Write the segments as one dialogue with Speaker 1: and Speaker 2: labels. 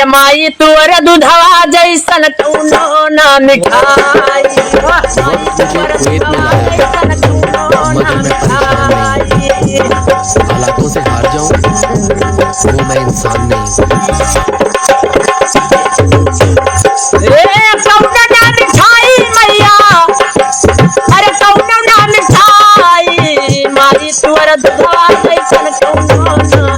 Speaker 1: ये माई तुअर दूधवा जैसन कौनो ना मिठाई।
Speaker 2: हालातों से हार जाऊं वो मैं इंसान नहीं।
Speaker 1: कौनो ना मिठाई मैया, अरे कौनो ना मिठाई, माई तुअर दूधवा जैसन कौनो ना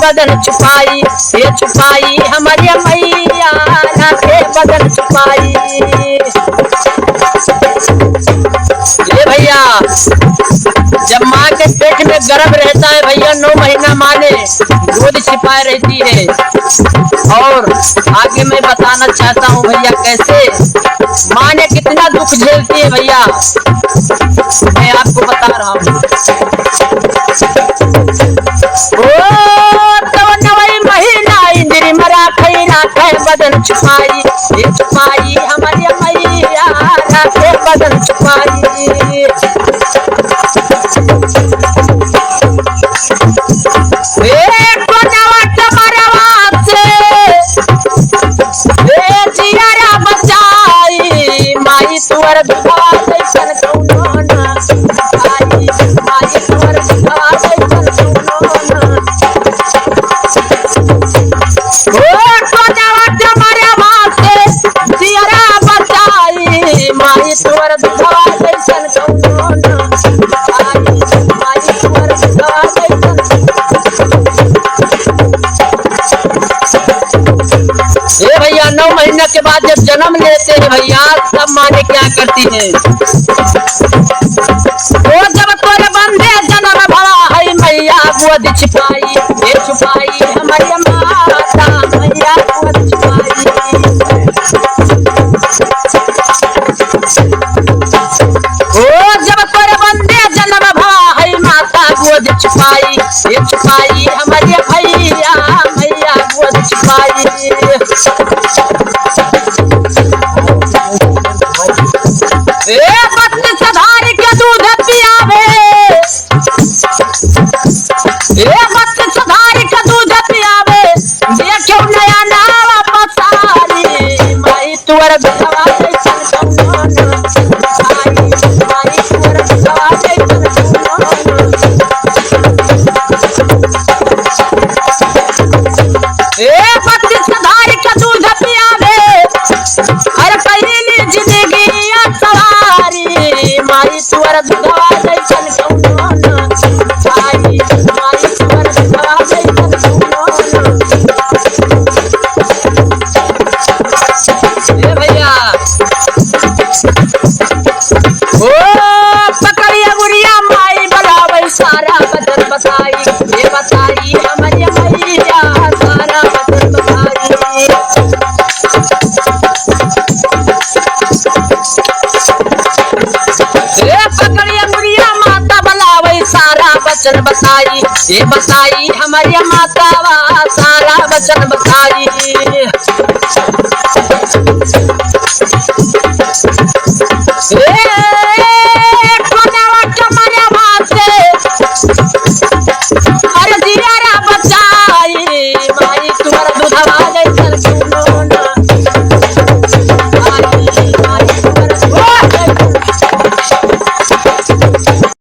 Speaker 1: बदन छुपाई, ये छुपाई हमारी मैया राखे बदन छुपाई। ये भैया जब माँ के पेट में गर्भ रहता है भैया 9 महीना माँ ने गोद छिपाए रहती है। और आगे मैं बताना चाहता हूँ भैया कैसे माँ ने कितना दुख झेलती है भैया, मैं आपको बता रहा हूँ। बदन छुपाई, ये छुपाई हमारी मैया राखे बदन छुपाई। जियारा बचाई माई तुअर दूधवा जैसन कौनो ना मिठाई, माई तुअर दूधवा जैसन कौनो ना। माई तुअर दूधवा जैसन कौनो ना मिठाई, माई तुअर दूधवा जैसन। ये भैया 9 महीने के बाद जब जन्म लेते हैं भैया तब माँ ने क्या करती है, वो जब तोरे बंधे जन्म भरा है मैया गोद छिपाई, ये छुपाई हमारी माता मैया गोद छिपाई। जब तोरे बंदे जन्म भरा है माता गोद छुपाई, ये छुपाई हमारी भैया मैया गोद छुपाई। बत्ती सधार के दूध पियावे, बत्ती सधार के दूध पियावे, देखो नया नावा पसारी माई तुअर दूधवा जैसन कौनो ना मिठाई, माई तुअर दूधवा जैसन कौनो ना। बत्ती सधार के दूध पियावे, अरे पहली जिंदगी सवारी माई तुअर दूधवा जैसन कौनो ना मिठाई, माई तुअर दूधवा जैसन कौनो ना। ए भैया पकड़िया गुड़िया माई बलावै सारा बदन बताई, ये बताई हमारी मैया सारा बदन बताई। पकड़िया गुड़िया माता बलावै सारा बचन बताई, ये बताई हमारी माता सारा बचन बताई।